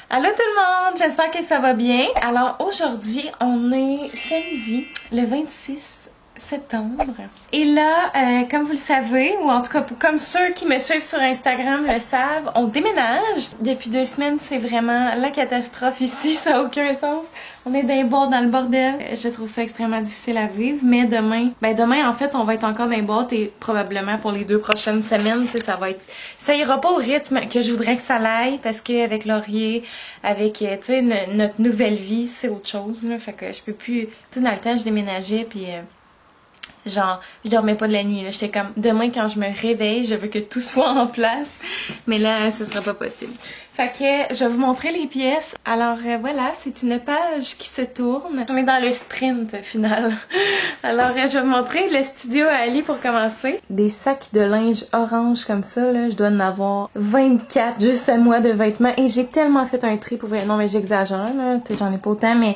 Allô tout le monde, j'espère que ça va bien. Alors aujourd'hui, on est samedi, le 26 septembre. Et là, comme vous le savez, ou en tout cas comme ceux qui me suivent sur Instagram le savent, on déménage. Depuis 2 semaines, c'est vraiment la catastrophe ici, ça n'a aucun sens. On est d'un bord dans le bordel. Je trouve ça extrêmement difficile à vivre, mais demain en fait, on va être encore dans les boîtes et probablement pour les 2 prochaines semaines, tu sais, ça ira pas au rythme que je voudrais que ça l'aille parce qu'avec Laurier, avec, tu sais, notre nouvelle vie, c'est autre chose, là. Fait que je peux plus, tu sais, dans le temps, je déménageais puis genre, je dormais pas de la nuit, là. J'étais comme, demain quand je me réveille, je veux que tout soit en place. Mais là, ce sera pas possible. Fait que, je vais vous montrer les pièces. Alors voilà, c'est une page qui se tourne. On est dans le sprint final. Alors, je vais vous montrer le studio à Ali pour commencer. Des sacs de linge orange comme ça, là. Je dois en avoir 24 juste à moi de vêtements. Et j'ai tellement fait un tri pour vrai. Non, mais j'exagère, là. J'en ai pas autant, mais...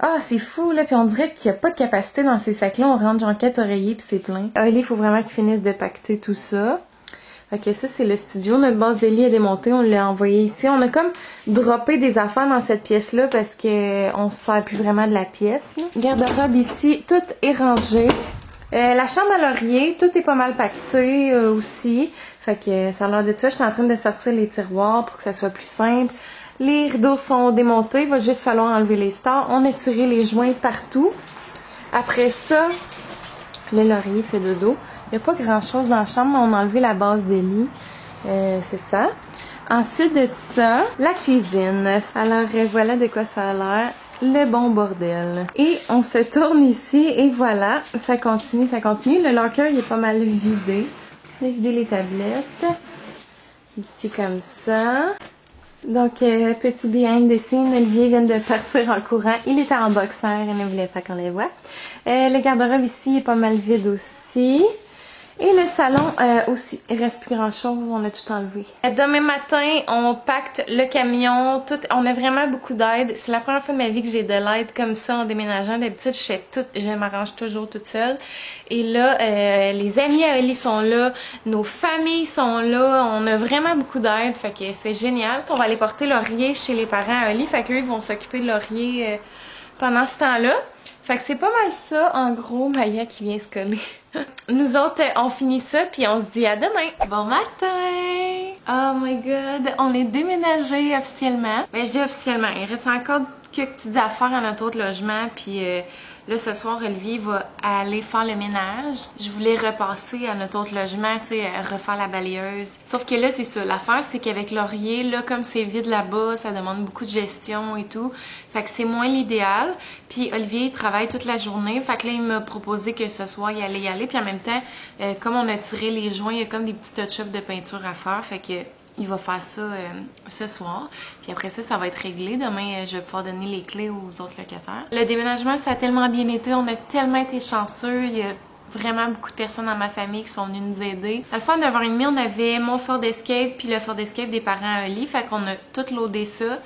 Ah, c'est fou, là, puis on dirait qu'il n'y a pas de capacité dans ces sacs-là. On rentre genre 4 oreillers, puis c'est plein. Ah, il faut vraiment qu'ils finissent de pacter tout ça. Fait que ça, c'est le studio. Notre base de lit est démontée, on l'a envoyé ici. On a comme droppé des affaires dans cette pièce-là parce que on se sert plus vraiment de la pièce. Garde-robe ici, tout est rangé. La chambre à Laurier, tout est pas mal pacté aussi. Fait que ça a l'air de ça. Je suis en train de sortir les tiroirs pour que ça soit plus simple. Les rideaux sont démontés, il va juste falloir enlever les stars. On a tiré les joints partout. Après ça, le Laurier fait dodo. Il n'y a pas grand chose dans la chambre, mais on a enlevé la base des lits. C'est ça. Ensuite de ça, la cuisine. Alors voilà de quoi ça a l'air. Le bon bordel. Et on se tourne ici et voilà, ça continue, ça continue. Le locker il est pas mal vidé. On a vidé les tablettes. Ici comme ça. Donc, petit behind the scenes, Olivier vient de partir en courant. Il était en boxeur, il ne voulait pas qu'on les voit. Le garde-robe ici est pas mal vide aussi. Et le salon aussi, il reste plus grand chose, on a tout enlevé. Demain matin, on pacte le camion, on a vraiment beaucoup d'aide. C'est la première fois de ma vie que j'ai de l'aide comme ça en déménageant. D'habitude, je m'arrange toujours toute seule. Et là, les amis à Oli sont là, nos familles sont là, on a vraiment beaucoup d'aide, fait que c'est génial. On va aller porter Laurier chez les parents à Oli, fait qu'eux, ils vont s'occuper de Laurier pendant ce temps-là. Fait que c'est pas mal ça, en gros, Maya qui vient se coller. Nous autres, on finit ça, puis on se dit à demain. Bon matin! Oh my god, on est déménagé officiellement. Ben, je dis officiellement, il reste encore quelques petites affaires à notre autre logement, puis là, ce soir, Olivier va aller faire le ménage. Je voulais repasser à notre autre logement, tu sais, refaire la balayeuse. Sauf que là, c'est ça. L'affaire, c'est qu'avec Laurier, là, comme c'est vide là-bas, ça demande beaucoup de gestion et tout. Fait que c'est moins l'idéal. Puis Olivier, il travaille toute la journée. Fait que là, il m'a proposé que ce soir, il allait y aller. Puis en même temps, comme on a tiré les joints, il y a comme des petits touch-ups de peinture à faire. Fait que... il va faire ça ce soir. Puis après ça, ça va être réglé. Demain, je vais pouvoir donner les clés aux autres locataires. Le déménagement, ça a tellement bien été. On a tellement été chanceux. Il y a vraiment beaucoup de personnes dans ma famille qui sont venues nous aider. À la fin, à 9h30, on avait mon Ford Escape puis le Ford Escape des parents à Oli. Fait qu'on a tout loadé ça.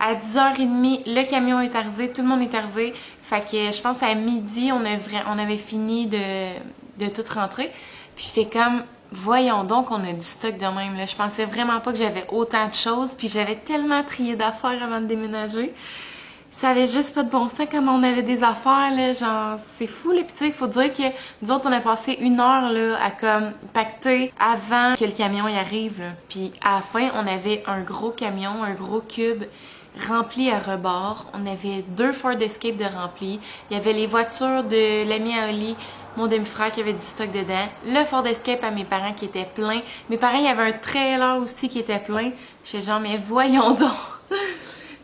À 10h30, le camion est arrivé. Tout le monde est arrivé. Fait que je pense à midi, on avait fini de tout rentrer. Puis j'étais comme... voyons donc, on a du stock de même, là. Je pensais vraiment pas que j'avais autant de choses, puis j'avais tellement trié d'affaires avant de déménager. Ça avait juste pas de bon sens quand on avait des affaires, là, genre, c'est fou, là. Puis tu sais, il faut dire que nous autres, on a passé 1 heure, là, à comme pacter avant que le camion y arrive, là. Puis à la fin, on avait un gros camion, un gros cube rempli à rebord. On avait 2 Ford Escape de remplis. Il y avait les voitures de l'ami à Oli, mon demi-frère qui avait du stock dedans, le Ford Escape à mes parents qui était plein. Mes parents, il y avait un trailer aussi qui était plein. J'étais genre, mais voyons donc!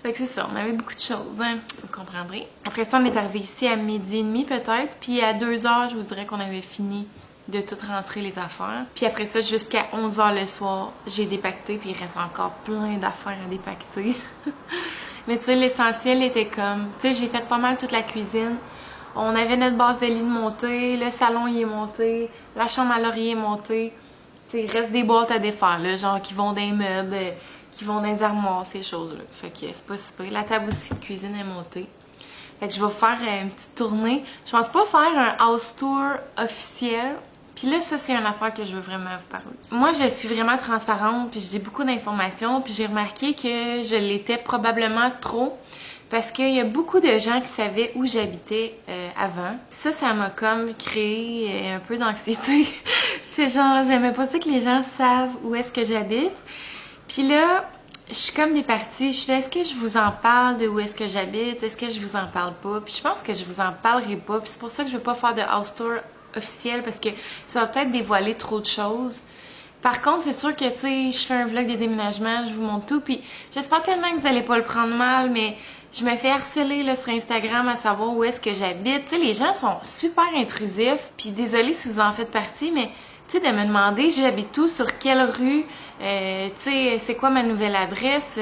Fait que c'est ça, on avait beaucoup de choses, hein, vous comprendrez. Après ça, on est arrivé ici à 12h30 peut-être, puis à 2h, je vous dirais qu'on avait fini de tout rentrer les affaires. Puis après ça, jusqu'à 11h le soir, j'ai dépacté, puis il reste encore plein d'affaires à dépacter. Mais tu sais, l'essentiel était comme, tu sais, j'ai fait pas mal toute la cuisine. On avait notre base de lit de montée, le salon il est monté, la chambre à Laurier est montée. T'sais, il reste des boîtes à défaire, là, genre qui vont dans les meubles, qui vont dans les armoires, ces choses-là. Fait que c'est pas si pire. La table aussi de cuisine est montée. Fait que je vais faire une petite tournée. Je pense pas faire un house tour officiel Puis là, ça, c'est une affaire que je veux vraiment vous parler. Moi, je suis vraiment transparente, puis je dis beaucoup d'informations, puis j'ai remarqué que je l'étais probablement trop, parce qu'il y a beaucoup de gens qui savaient où j'habitais avant. Ça m'a comme créé un peu d'anxiété. J'étais genre, j'aimais pas ça que les gens savent où est-ce que j'habite. Puis là, je suis comme départie. Je suis là, est-ce que je vous en parle de où est-ce que j'habite? Est-ce que je vous en parle pas? Puis je pense que je vous en parlerai pas. Puis c'est pour ça que je veux pas faire de house tour officiel, parce que ça va peut-être dévoiler trop de choses. Par contre, c'est sûr que, tu sais, je fais un vlog de déménagement, je vous montre tout, puis j'espère tellement que vous allez pas le prendre mal, mais je me fais harceler là, sur Instagram à savoir où est-ce que j'habite. Tu sais, les gens sont super intrusifs, puis désolée si vous en faites partie, mais tu sais, de me demander j'habite où, sur quelle rue, tu sais, c'est quoi ma nouvelle adresse,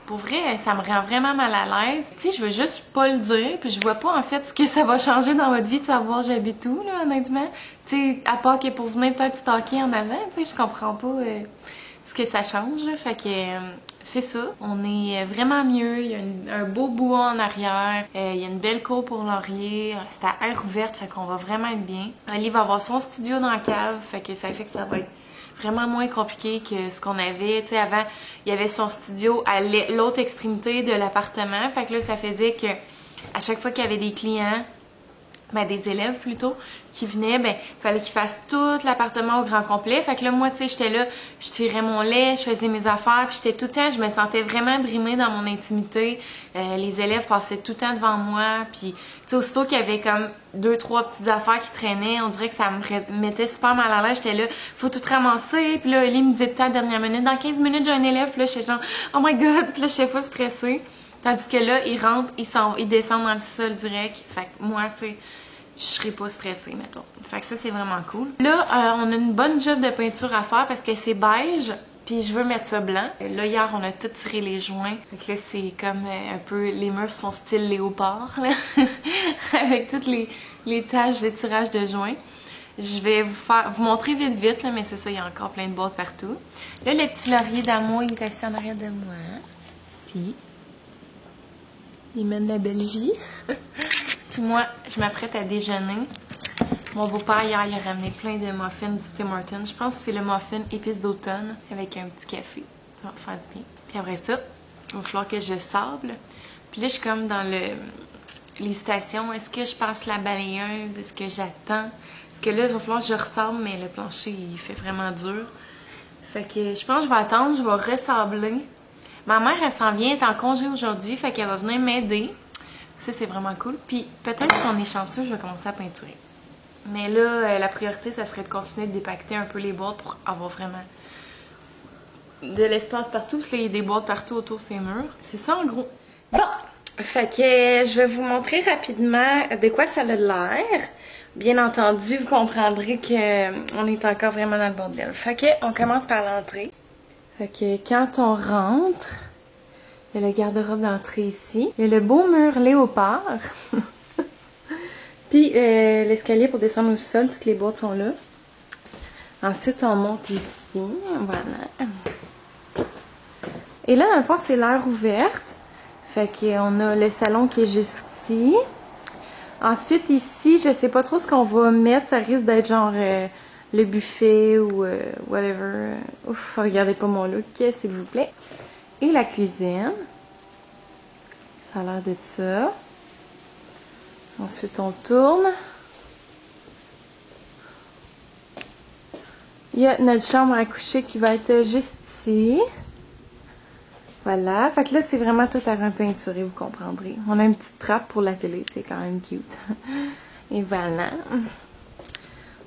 pour vrai, ça me rend vraiment mal à l'aise. Tu sais, je veux juste pas le dire, puis je vois pas en fait ce que ça va changer dans votre vie de savoir j'habite où, là, honnêtement. Tu sais, à part que pour venir peut-être stalker en avant, tu sais, je comprends pas ce que ça change, là. Fait que c'est ça, on est vraiment mieux, il y a un beau bois en arrière, il y a une belle cour pour laurier, c'est à air ouverte, fait qu'on va vraiment être bien. Ali va avoir son studio dans la cave, fait que ça fait que ça va être vraiment moins compliqué que ce qu'on avait. Tu sais, avant, il y avait son studio à l'autre extrémité de l'appartement, fait que là, ça faisait que à chaque fois qu'il y avait des clients, des élèves plutôt, qui venaient, fallait qu'ils fassent tout l'appartement au grand complet. Fait que là, moi, tu sais, j'étais là, je tirais mon lait, je faisais mes affaires, puis j'étais tout le temps, je me sentais vraiment brimée dans mon intimité. Les élèves passaient tout le temps devant moi, puis tu sais, aussitôt qu'il y avait comme 2-3 petites affaires qui traînaient, on dirait que ça me mettait super mal à l'aise. J'étais là, faut tout ramasser, puis là, Ellie me disait tout le temps à la dernière minute, dans 15 minutes, j'ai un élève, puis là, j'étais genre, oh my god, puis là, j'étais full stressée. Tandis que là, ils rentrent, ils descendent dans le sol direct. Fait que moi, tu sais, je serais pas stressée, mettons. Fait que ça, c'est vraiment cool. Là, on a une bonne job de peinture à faire parce que c'est beige, puis je veux mettre ça blanc. Là, hier, on a tout tiré les joints. Fait que là, c'est comme un peu... Les murs sont style léopard, là. Avec toutes les taches de tirage de joints. Je vais vous montrer vite, là, mais c'est ça, il y a encore plein de boîtes partout. Là, le petit laurier d'amour, il est assis en arrière de moi. Ici. Il mène la belle vie. Puis moi, je m'apprête à déjeuner. Mon beau-père, hier, il a ramené plein de muffins du Tim Hortons. Je pense que c'est le muffin épice d'automne avec un petit café. Ça va faire du bien. Puis après ça, il va falloir que je sable. Puis là, je suis comme dans l'hésitation. Est-ce que je passe la balayeuse? Est-ce que j'attends? Parce que là, il va falloir que je ressable, mais le plancher, il fait vraiment dur. Fait que je pense que je vais attendre, je vais ressabler. Ma mère, elle s'en vient, elle est en congé aujourd'hui, fait qu'elle va venir m'aider. Ça, c'est vraiment cool. Puis peut-être si on est chanceux, je vais commencer à peinturer. Mais là, la priorité, ça serait de continuer de dépacter un peu les boîtes pour avoir vraiment de l'espace partout. Parce qu'il y a des boîtes partout autour de ces murs. C'est ça, en gros. Bon, fait que je vais vous montrer rapidement de quoi ça a l'air. Bien entendu, vous comprendrez qu'on est encore vraiment dans le bordel. Fait que on commence par l'entrée. Fait que quand on rentre, il y a le garde-robe d'entrée ici. Il y a le beau mur léopard. Puis l'escalier pour descendre au sol, toutes les boîtes sont là. Ensuite, on monte ici. Voilà. Et là, dans le fond, c'est l'air ouverte. Fait qu'on a le salon qui est juste ici. Ensuite, ici, je sais pas trop ce qu'on va mettre. Ça risque d'être genre le buffet ou whatever. Ouf, regardez pas mon look, s'il vous plaît. Et la cuisine. Ça a l'air de ça. Ensuite, on tourne. Il y a notre chambre à coucher qui va être juste ici. Voilà. Fait que là, c'est vraiment tout à repeinturer, vous comprendrez. On a une petite trappe pour la télé, c'est quand même cute. Et voilà.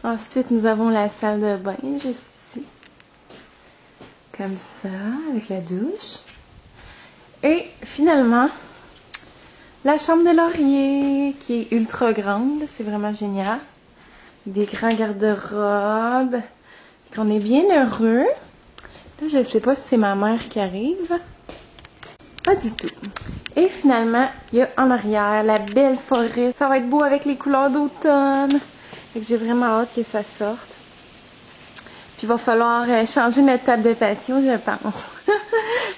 Ensuite, nous avons la salle de bain juste ici. Comme ça, avec la douche. Et finalement, la chambre de laurier, qui est ultra grande. C'est vraiment génial. Des grands garde-robes. On est bien heureux. Là, je ne sais pas si c'est ma mère qui arrive. Pas du tout. Et finalement, il y a en arrière la belle forêt. Ça va être beau avec les couleurs d'automne. J'ai vraiment hâte que ça sorte. Puis il va falloir changer notre table de patio, je pense.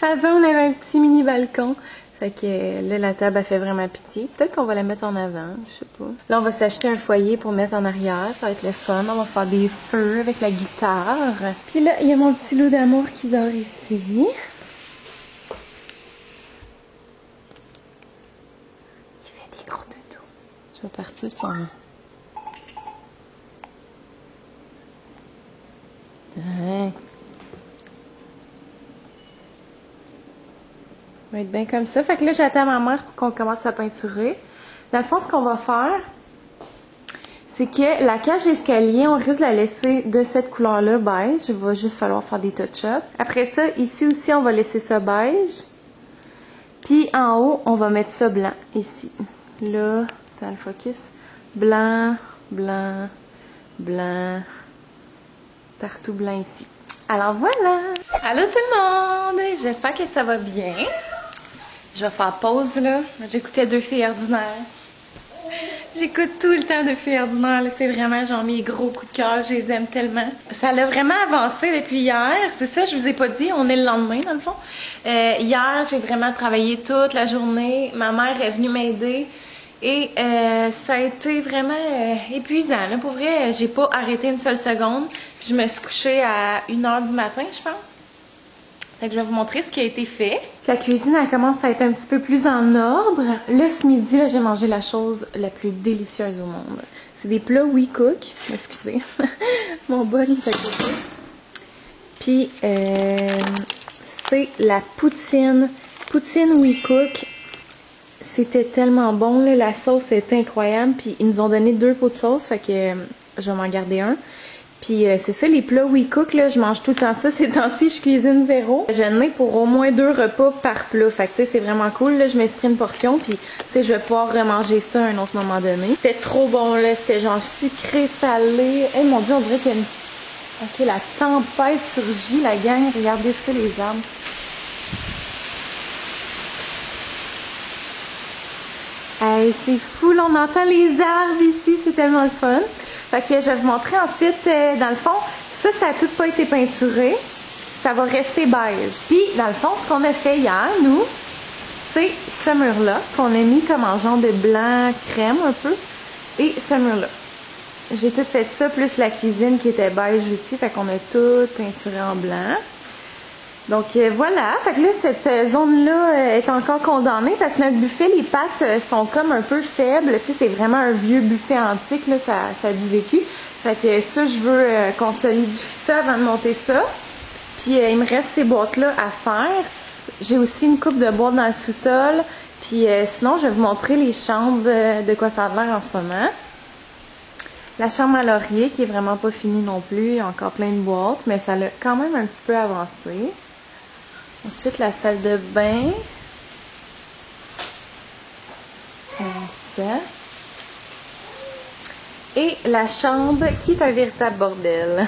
Avant, on avait un petit mini balcon. Fait que là, la table, elle fait vraiment pitié. Peut-être qu'on va la mettre en avant, je sais pas. Là, on va s'acheter un foyer pour mettre en arrière. Ça va être le fun. On va faire des feux avec la guitare. Puis là, il y a mon petit loup d'amour qui dort ici. Il fait des gros doudous. Je vais partir son... Ouais. Ça va être bien comme ça. Fait que là, j'attends ma mère pour qu'on commence à peinturer. Dans le fond, ce qu'on va faire, c'est que la cage d'escalier, on risque de la laisser de cette couleur-là, beige. Il va juste falloir faire des touch-ups. Après ça, ici aussi, on va laisser ça beige. Puis en haut, on va mettre ça blanc, ici. Là, dans le focus. Blanc, blanc, blanc. Partout blanc ici. Alors voilà! Allô tout le monde! J'espère que ça va bien. Je vais faire pause là. J'écoutais Deux filles ordinaires. J'écoute tout le temps Deux filles ordinaires. C'est vraiment genre mes gros coups de cœur. Je les aime tellement. Ça l'a vraiment avancé depuis hier. C'est ça, je vous ai pas dit. On est le lendemain dans le fond. Hier, j'ai vraiment travaillé toute la journée. Ma mère est venue m'aider. Et ça a été vraiment épuisant. Là. Pour vrai, j'ai pas arrêté une seule seconde. Puis je me suis couchée à 1h du matin, je pense. Fait que je vais vous montrer ce qui a été fait. La cuisine, elle commence à être un petit peu plus en ordre. Là, ce midi, là, j'ai mangé la chose la plus délicieuse au monde. C'est des plats We Cook. Excusez. Mon bol, il fait côté. Puis, c'est la poutine. Poutine We Cook. C'était tellement bon, là. La sauce est incroyable. Puis, ils nous ont donné 2 pots de sauce. Fait que je vais m'en garder un. Puis c'est ça, les plats We Cook, là, je mange tout le temps ça. Ces temps-ci, je cuisine zéro. J'en ai pour au moins 2 repas par plat. Fait que tu sais, c'est vraiment cool. Là, je me suis pris une portion, puis tu sais, je vais pouvoir remanger ça à un autre moment donné. C'était trop bon, là. C'était genre sucré, salé. Eh mon Dieu, on dirait qu'il y a une... Ok, la tempête surgit, la gang. Regardez ça, les arbres. Hey, c'est fou, là, on entend les arbres ici. C'est tellement le fun. Fait que je vais vous montrer ensuite, dans le fond, ça a tout pas été peinturé. Ça va rester beige. Puis, dans le fond, ce qu'on a fait hier, nous, c'est ce mur-là, qu'on a mis comme en genre de blanc crème un peu. Et ce mur-là. J'ai tout fait ça, plus la cuisine qui était beige aussi. Fait qu'on a tout peinturé en blanc. Donc voilà, fait que là cette zone-là est encore condamnée parce que notre buffet, les pattes sont comme un peu faibles. Tu sais, c'est vraiment un vieux buffet antique, là, ça a du vécu. Fait que ça, je veux qu'on solidifie ça avant de monter ça. Puis il me reste ces boîtes-là à faire. J'ai aussi une coupe de boîtes dans le sous-sol. Puis sinon, je vais vous montrer les chambres de quoi ça a l'air en ce moment. La chambre à laurier qui est vraiment pas finie non plus. Il y a encore plein de boîtes, mais ça l'a quand même un petit peu avancé. Ensuite, la salle de bain. Comme ça. Et la chambre qui est un véritable bordel.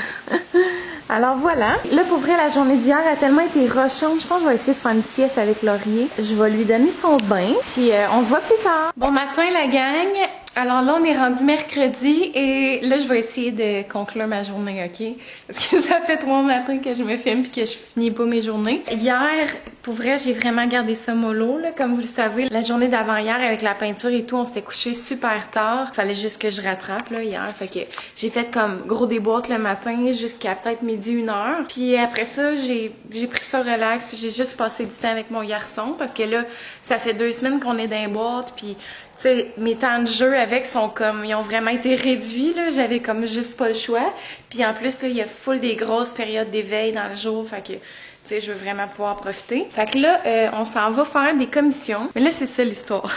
Alors voilà. Là, pour vrai, la journée d'hier a tellement été rochante. Je pense que je vais essayer de faire une sieste avec Laurier. Je vais lui donner son bain. Puis on se voit plus tard. Bon matin, la gang. Alors là, on est rendu mercredi et là, je vais essayer de conclure ma journée, ok? Parce que ça fait 3 matins que je me filme puis que je finis pas mes journées. Hier, pour vrai, j'ai vraiment gardé ça mollo, là, comme vous le savez. La journée d'avant-hier, avec la peinture et tout, on s'était couché super tard. Fallait juste que je rattrape, là, hier. Fait que j'ai fait comme gros déboîte le matin jusqu'à peut-être midi, 1h. Puis après ça, j'ai pris ça relax. J'ai juste passé du temps avec mon garçon parce que là, ça fait 2 semaines qu'on est dans les boîtes puis... Tu sais, mes temps de jeu avec sont comme, ils ont vraiment été réduits, là. J'avais comme juste pas le choix. Puis en plus, là, il y a full des grosses périodes d'éveil dans le jour. Fait que, tu sais, je veux vraiment pouvoir profiter. Fait que là, on s'en va faire des commissions. Mais là, c'est ça l'histoire.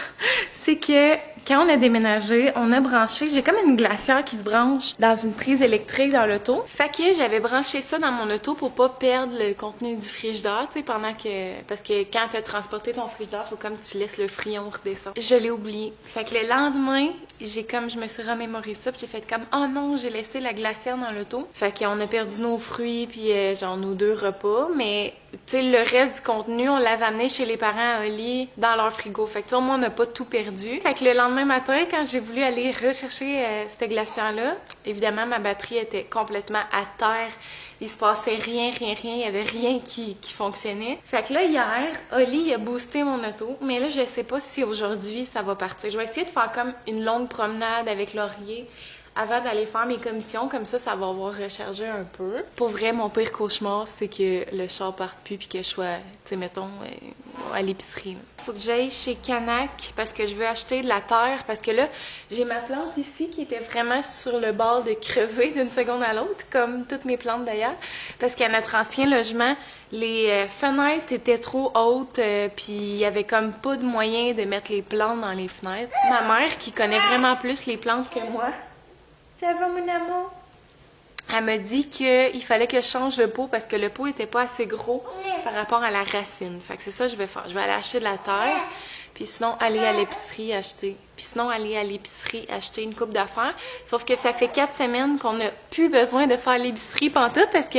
C'est que quand on a déménagé, on a branché, j'ai comme une glacière qui se branche dans une prise électrique dans l'auto. Fait que j'avais branché ça dans mon auto pour pas perdre le contenu du frigidaire, tu sais, pendant que... Parce que quand tu as transporté ton frigidaire, faut comme tu laisses le frion redescendre. Je l'ai oublié. Fait que le lendemain, je me suis remémoré ça, puis j'ai fait comme, oh non, j'ai laissé la glacière dans l'auto. Fait qu'on a perdu nos fruits, puis genre nos 2 repas, mais tu sais, le reste du contenu, on l'avait amené chez les parents à Oli dans leur frigo. Fait que, au moins, on n'a pas tout perdu. Fait que le lendemain matin, quand j'ai voulu aller rechercher ce glacier-là, évidemment, ma batterie était complètement à terre. Il se passait rien. Il y avait rien qui fonctionnait. Fait que là, hier, Oli a boosté mon auto. Mais là, je sais pas si aujourd'hui, ça va partir. Je vais essayer de faire comme une longue promenade avec Laurier avant d'aller faire mes commissions, comme ça va avoir rechargé un peu. Pour vrai, mon pire cauchemar, c'est que le char parte plus puis que je sois, tu sais, mettons, à l'épicerie. Faut que j'aille chez Canac parce que je veux acheter de la terre parce que là, j'ai ma plante ici qui était vraiment sur le bord de crever d'une seconde à l'autre, comme toutes mes plantes d'ailleurs, parce qu'à notre ancien logement, les fenêtres étaient trop hautes, puis il y avait comme pas de moyen de mettre les plantes dans les fenêtres. Ma mère, qui connaît vraiment plus les plantes que moi, ça va, mon amour? Elle m'a dit qu'il fallait que je change de pot parce que le pot était pas assez gros par rapport à la racine. Fait que c'est ça que je vais faire. Je vais aller acheter de la terre, puis sinon aller à l'épicerie acheter. Une coupe d'affaires. Sauf que ça fait 4 semaines qu'on n'a plus besoin de faire l'épicerie pantoute parce que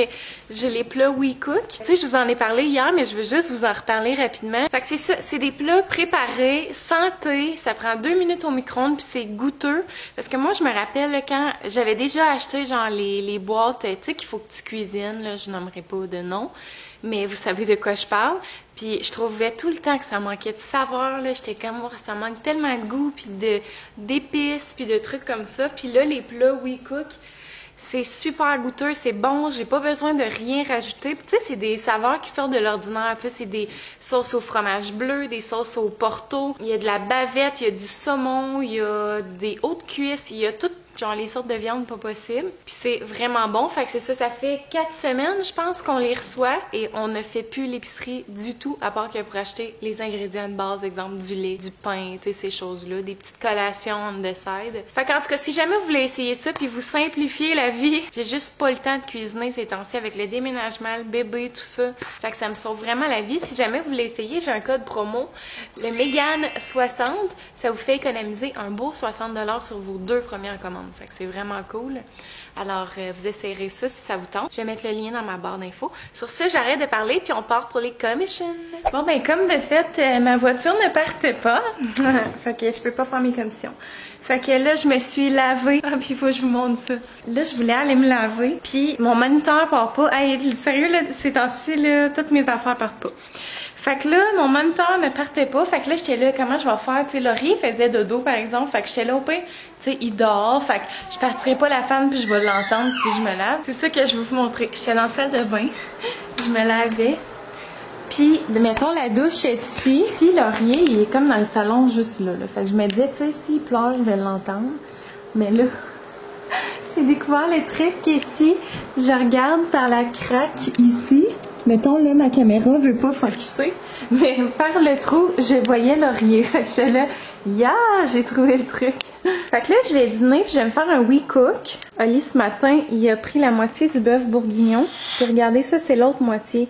j'ai les plats WeCook. Tu sais, je vous en ai parlé hier, mais je veux juste vous en reparler rapidement. Fait que c'est ça, c'est des plats préparés, santé, ça prend 2 minutes au micro-ondes, puis c'est goûteux. Parce que moi, je me rappelle là, quand j'avais déjà acheté genre les boîtes, tu sais, qu'il faut que tu cuisines, là, je nommerai pas de nom, mais vous savez de quoi je parle. Puis je trouvais tout le temps que ça manquait de saveur, là. J'étais comme, oh, ça manque tellement de goût, puis d'épices, puis de trucs comme ça. Puis là, les plats WeCook, c'est super goûteux, c'est bon, j'ai pas besoin de rien rajouter. Puis tu sais, c'est des saveurs qui sortent de l'ordinaire. Tu sais, c'est des sauces au fromage bleu, des sauces au porto. Il y a de la bavette, il y a du saumon, il y a des hautes cuisses, il y a tout, genre les sortes de viande pas possible. Puis c'est vraiment bon. Fait que c'est ça, ça fait 4 semaines, je pense, qu'on les reçoit et on ne fait plus l'épicerie du tout, à part que pour acheter les ingrédients de base, exemple du lait, du pain, tu sais, ces choses-là, des petites collations on the side. Fait qu'en tout cas, si jamais vous voulez essayer ça puis vous simplifier la vie, j'ai juste pas le temps de cuisiner ces temps-ci avec le déménagement, le bébé, tout ça. Fait que ça me sauve vraiment la vie. Si jamais vous voulez essayer, j'ai un code promo, le Megan60, ça vous fait économiser un beau 60$ sur vos 2 premières commandes. Fait que c'est vraiment cool. Alors, vous essayerez ça si ça vous tente. Je vais mettre le lien dans ma barre d'infos. Sur ce, j'arrête de parler puis on part pour les commissions. Bon, ben comme de fait, ma voiture ne partait pas. Fait que je peux pas faire mes commissions. Fait que là, je me suis lavée. Ah, puis il faut que je vous montre ça. Là, je voulais aller me laver. Puis mon moniteur part pas. Hey, sérieux, là, ces temps-ci, là, toutes mes affaires partent pas. Fait que là, mon moniteur ne partait pas. Fait que là, j'étais là, comment je vais faire? Tu sais, Laurier faisait dodo, par exemple. Fait que j'étais là, au pain, tu sais, il dort. Fait que je partirai pas la fan puis je vais l'entendre si je me lave. C'est ça que je vais vous montrer. J'étais dans la salle de bain. Je me lavais. Puis, mettons, la douche est ici. Puis Laurier, il est comme dans le salon juste là. Fait que je me disais, tu sais, s'il pleure, je vais l'entendre. Mais là, j'ai découvert le truc qu'ici, je regarde par la craque ici. Mettons, là, ma caméra veut pas focuser, mais par le trou, je voyais Laurier. Fait que j'étais là, j'ai trouvé le truc. Fait que là, je vais dîner puis je vais me faire un WeCook. Oli, ce matin, il a pris la moitié du bœuf bourguignon. Puis regardez, ça, c'est l'autre moitié.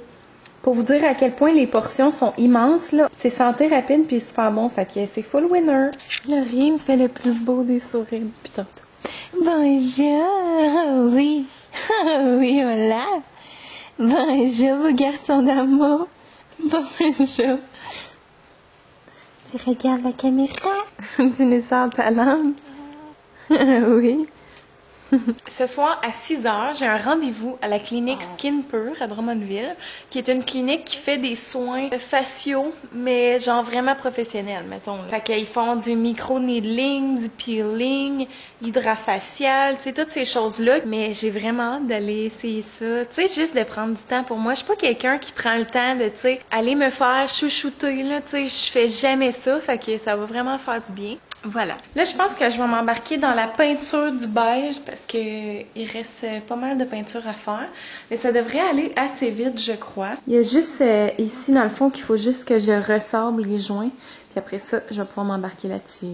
Pour vous dire à quel point les portions sont immenses, là. C'est santé rapide puis super bon. Fait que c'est full winner. Laurier me fait le plus beau des sourires depuis tantôt. Bonjour, oui. Oui, voilà. Bonjour, vos garçons d'amour. Bonjour. Tu regardes la caméra? Tu nous sors ta langue? Oui. Ce soir à 6h, j'ai un rendez-vous à la clinique Skin Pure à Drummondville, qui est une clinique qui fait des soins faciaux, mais genre vraiment professionnels, mettons. Fait qu'ils font du micro-needling, du peeling, hydrafacial, tu sais, toutes ces choses-là. Mais j'ai vraiment hâte d'aller essayer ça. Tu sais, juste de prendre du temps pour moi. Je suis pas quelqu'un qui prend le temps de, tu sais, aller me faire chouchouter, là, tu sais, je fais jamais ça, fait que ça va vraiment faire du bien. Voilà. Là, je pense que je vais m'embarquer dans la peinture du beige parce que il reste pas mal de peinture à faire. Mais ça devrait aller assez vite, je crois. Il y a juste ici, dans le fond, qu'il faut juste que je ressable les joints. Puis après ça, je vais pouvoir m'embarquer là-dessus.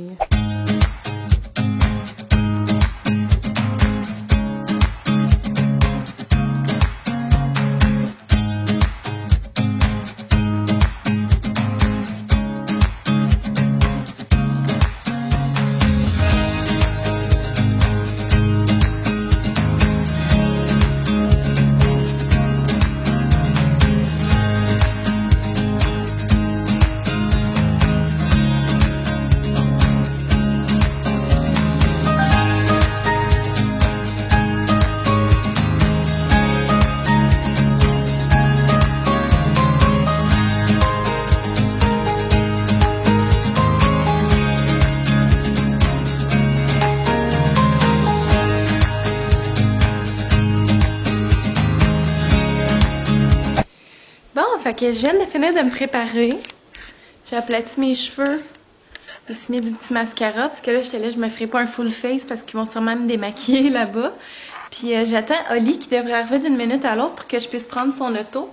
Fait que je viens de finir de me préparer. J'ai aplati mes cheveux. J'ai mis du petit mascara parce que là, j'étais là, je me ferai pas un full face parce qu'ils vont sûrement me démaquiller là-bas. Puis j'attends Oli qui devrait arriver d'une minute à l'autre pour que je puisse prendre son auto.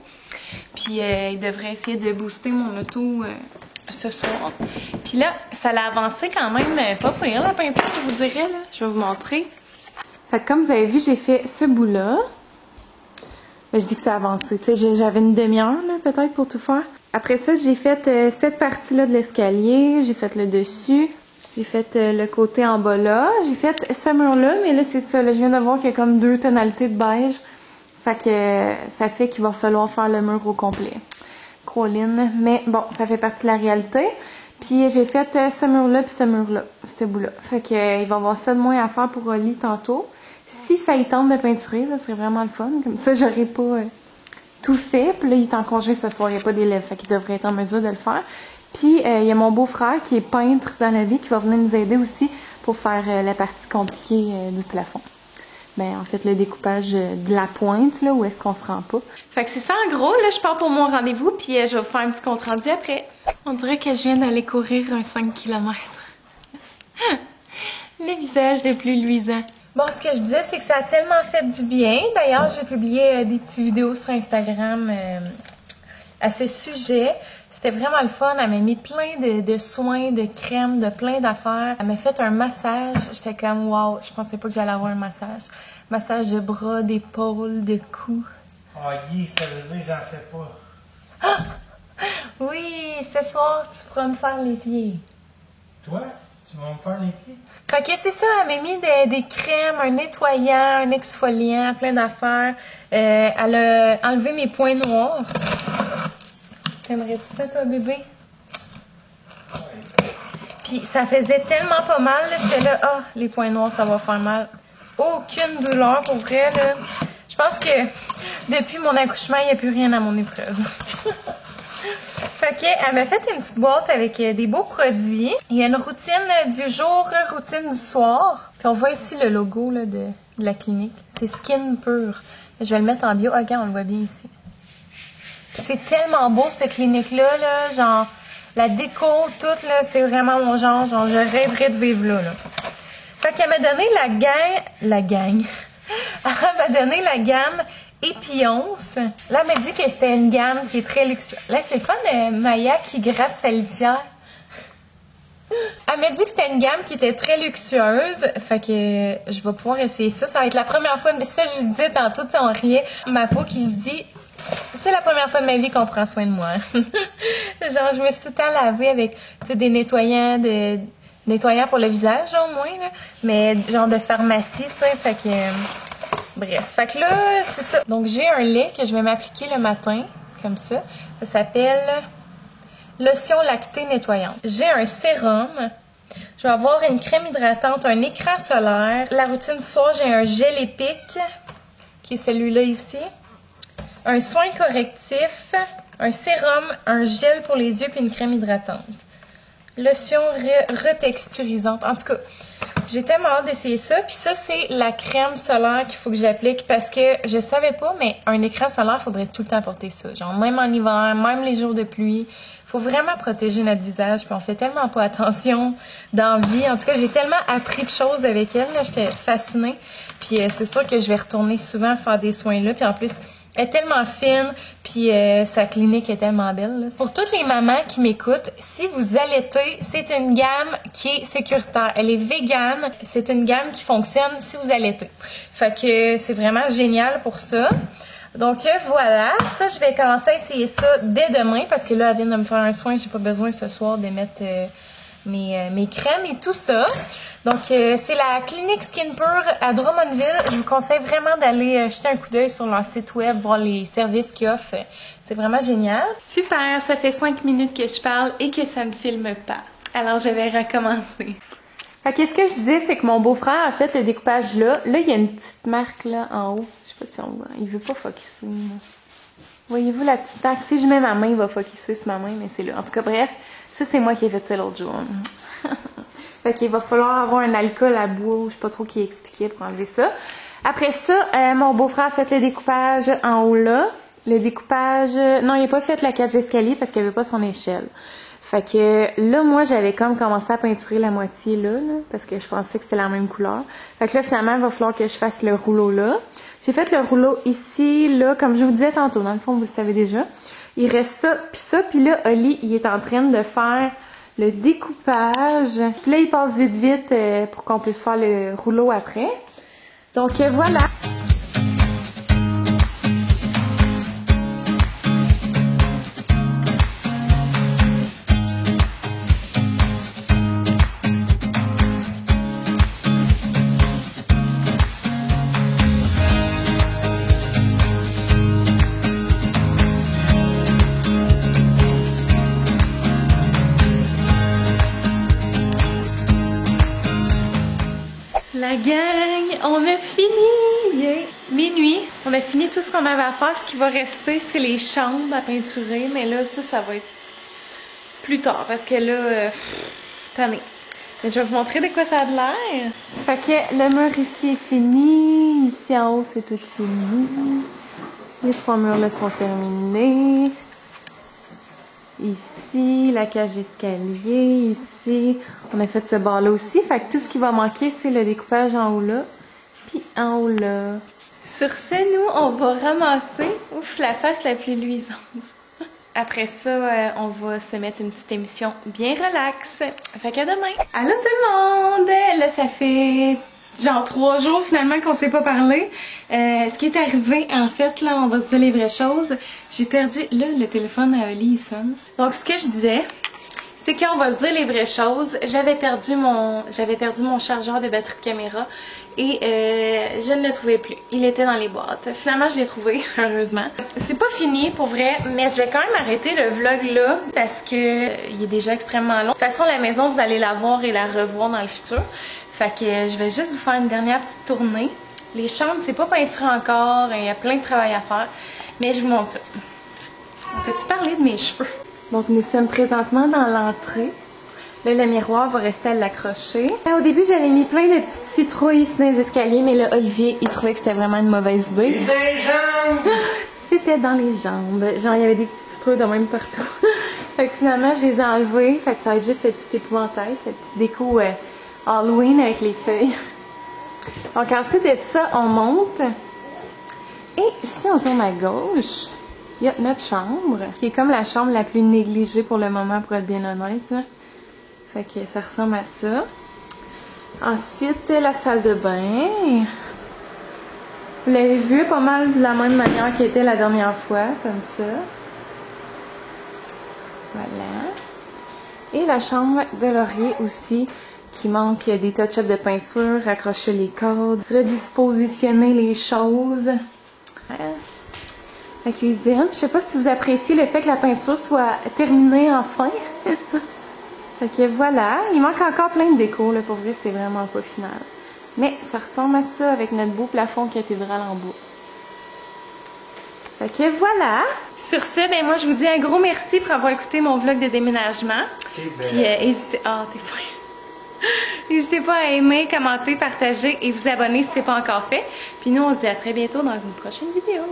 Puis il devrait essayer de booster mon auto ce soir. Puis là, ça l'a avancé quand même pas pire la peinture, je vous dirais. Là. Je vais vous montrer. Fait que comme vous avez vu, j'ai fait ce bout-là. Je dis que ça a avancé. Tu sais, j'avais une demi-heure peut-être pour tout faire. Après ça, j'ai fait cette partie-là de l'escalier. J'ai fait le dessus. J'ai fait le côté en bas là. J'ai fait ce mur-là, mais là, c'est ça. Là, je viens de voir qu'il y a comme 2 tonalités de beige. Fait que ça fait qu'il va falloir faire le mur au complet. Colline. Mais bon, ça fait partie de la réalité. Puis j'ai fait ce mur-là puis ce mur-là. Ce bout-là. Fait que il va y avoir ça de moins à faire pour Oli tantôt. Si ça y tente de peinturer, là, ce serait vraiment le fun. Comme ça, j'aurais pas tout fait. Puis là, il est en congé ce soir. Il n'y a pas d'élèves. Fait qu'il devrait être en mesure de le faire. Puis il y a mon beau-frère qui est peintre dans la vie qui va venir nous aider aussi pour faire la partie compliquée du plafond. Ben, en fait, le découpage de la pointe, là, où est-ce qu'on se rend pas. Fait que c'est ça, en gros. Là, je pars pour mon rendez-vous, puis je vais vous faire un petit compte-rendu après. On dirait que je viens d'aller courir un 5 km. Le visage le plus luisant. Bon, ce que je disais, c'est que ça a tellement fait du bien. D'ailleurs, j'ai publié des petites vidéos sur Instagram à ce sujet. C'était vraiment le fun. Elle m'a mis plein de soins, de crèmes, de plein d'affaires. Elle m'a fait un massage. J'étais comme, wow, je pensais pas que j'allais avoir un massage. Massage de bras, d'épaule, de cou. Oh, ça veut dire que j'en fais pas. Ah! Oui, ce soir, tu pourras me faire les pieds. Toi? Tu vas me faire les pieds? Fait que c'est ça, elle m'a mis des crèmes, un nettoyant, un exfoliant, plein d'affaires. Elle a enlevé mes points noirs. T'aimerais-tu ça, toi, bébé? Puis ça faisait tellement pas mal, là, j'étais là, ah, les points noirs, ça va faire mal. Aucune douleur, pour vrai, là. Je pense que depuis mon accouchement, il n'y a plus rien à mon épreuve. Fait qu'elle m'a fait une petite boîte avec des beaux produits. Il y a une routine du jour, routine du soir. Puis on voit ici le logo là, de la clinique. C'est Skin Pure. Je vais le mettre en bio. Regarde, on le voit bien ici. Puis c'est tellement beau cette clinique-là, là, genre la déco, tout, là, c'est vraiment mon genre. Genre, je rêverais de vivre là. Fait qu'elle m'a donné la gang. Elle m'a donné la gamme Épionce. Là, elle m'a dit que c'était une gamme qui est très luxueuse. Là, c'est le fun de Maya qui gratte sa litière. Elle m'a dit que c'était une gamme qui était très luxueuse. Fait que je vais pouvoir essayer ça. Ça va être la première fois. Mais ça, je disais tantôt, tu sais, on riait. Ma peau qui se dit, c'est la première fois de ma vie qu'on prend soin de moi. Genre, je me suis tout le temps lavée avec, tu sais, des nettoyants pour le visage, au moins, là. Mais genre de pharmacie, tu sais. Fait que... bref, fait que là, c'est ça. Donc, j'ai un lait que je vais m'appliquer le matin, comme ça. Ça s'appelle lotion lactée nettoyante. J'ai un sérum. Je vais avoir une crème hydratante, un écran solaire. La routine du soir, j'ai un gel épique, qui est celui-là ici. Un soin correctif, un sérum, un gel pour les yeux, puis une crème hydratante. Lotion retexturisante. En tout cas, j'ai tellement hâte d'essayer ça. Puis ça, c'est la crème solaire qu'il faut que j'applique parce que je savais pas, mais un écran solaire, il faudrait tout le temps porter ça. Genre, même en hiver, même les jours de pluie. Il faut vraiment protéger notre visage. Puis on fait tellement pas attention dans la vie. En tout cas, j'ai tellement appris de choses avec elle. J'étais fascinée. Puis c'est sûr que je vais retourner souvent faire des soins là. Puis en plus, elle est tellement fine, puis sa clinique est tellement belle. Là. Pour toutes les mamans qui m'écoutent, si vous allaitez, c'est une gamme qui est sécuritaire. Elle est végane. C'est une gamme qui fonctionne si vous allaitez. Fait que c'est vraiment génial pour ça. Donc voilà, ça je vais commencer à essayer ça dès demain parce que là, elle vient de me faire un soin. J'ai pas besoin ce soir de mettre mes crèmes et tout ça. Donc, c'est la clinique Skin Pure à Drummondville. Je vous conseille vraiment d'aller jeter un coup d'œil sur leur site web, voir les services qu'ils offrent. C'est vraiment génial. Super, ça fait 5 minutes que je parle et que ça ne filme pas. Alors, je vais recommencer. Fait que ce que je disais, c'est que mon beau-frère a fait le découpage là. Là, il y a une petite marque là en haut. Je sais pas si on voit. Il veut pas focusser. Voyez-vous la petite marque? Si je mets ma main, il va focusser sur ma main, mais c'est là. En tout cas, bref, ça, c'est moi qui ai fait ça l'autre jour. Fait qu'il va falloir avoir un alcool à bois, je sais pas trop qui expliquait pour enlever ça. Après ça, mon beau-frère a fait le découpage en haut là. le découpage... Non, il n'a pas fait la cage d'escalier parce qu'il n'y avait pas son échelle. Fait que là, moi, j'avais comme commencé à peinturer la moitié là, parce que je pensais que c'était la même couleur. Fait que là, finalement, il va falloir que je fasse le rouleau là. J'ai fait le rouleau ici, là, comme je vous disais tantôt. Dans le fond, vous le savez déjà. Il reste ça. Puis là, Oli, il est en train de faire le découpage. Puis là, il passe vite pour qu'on puisse faire le rouleau après. Donc, voilà. La gang, on a fini! Yeah. Minuit, on a fini tout ce qu'on avait à faire. Ce qui va rester, c'est les chambres à peinturer. Mais là, ça va être plus tard parce que là, tenez. Mais je vais vous montrer de quoi ça a de l'air. Fait que le mur ici est fini. Ici en haut, c'est tout fini. Les 3 murs là sont terminés. Ici, la cage d'escalier. Ici, on a fait ce bord-là aussi. Fait que tout ce qui va manquer, c'est le découpage en haut là. Puis en haut là. Sur ce, nous, on va ramasser, ouf, la face la plus luisante. Après ça, on va se mettre une petite émission bien relax. Fait qu'à demain! Allô tout le monde! Là, ça fait genre 3 jours finalement qu'on s'est pas parlé. Ce qui est arrivé, en fait, là, on va se dire les vraies choses. J'ai perdu, là, le téléphone à Oli, il sonne. Donc, ce que je disais, c'est qu'on va se dire les vraies choses. J'avais perdu mon chargeur de batterie de caméra et je ne le trouvais plus. Il était dans les boîtes. Finalement, je l'ai trouvé, heureusement. C'est pas fini pour vrai, mais je vais quand même arrêter le vlog là parce que il est déjà extrêmement long. De toute façon, la maison, vous allez la voir et la revoir dans le futur. Fait que je vais juste vous faire une dernière petite tournée. Les chambres, c'est pas peinturé encore, il y a plein de travail à faire, mais je vous montre ça. On peut-tu parler de mes cheveux? Donc, nous sommes présentement dans l'entrée. Là, le miroir va rester à l'accrocher. Au début, j'avais mis plein de petites citrouilles ici dans les escaliers, mais là, Olivier, il trouvait que c'était vraiment une mauvaise idée. C'était dans les jambes. Genre, il y avait des petites citrouilles de même partout. Fait que finalement, je les ai enlevées. Fait que ça va être juste ce petit épouvantail, cette petite déco Halloween avec les feuilles. Donc, ensuite de ça, on monte. Et si on tourne à gauche, il y a notre chambre, qui est comme la chambre la plus négligée pour le moment, pour être bien honnête. Là. Fait que ça ressemble à ça. Ensuite, la salle de bain. Vous l'avez vu pas mal de la même manière qu'elle était la dernière fois, comme ça. Voilà. Et la chambre de Laurier aussi, qui manque des touch-ups de peinture, raccrocher les cordes, redispositionner les choses. Voilà. La cuisine. Je sais pas si vous appréciez le fait que la peinture soit terminée enfin. Fait que voilà. Il manque encore plein de déco, là. Pour vrai, c'est vraiment pas final. Mais ça ressemble à ça avec notre beau plafond cathédrale en bois. Fait que voilà. Sur ce, ben moi, je vous dis un gros merci pour avoir écouté mon vlog de déménagement. Puis n'hésitez... Ah, t'es fin. N'hésitez pas à aimer, commenter, partager et vous abonner si ce n'est pas encore fait. Puis nous, on se dit à très bientôt dans une prochaine vidéo.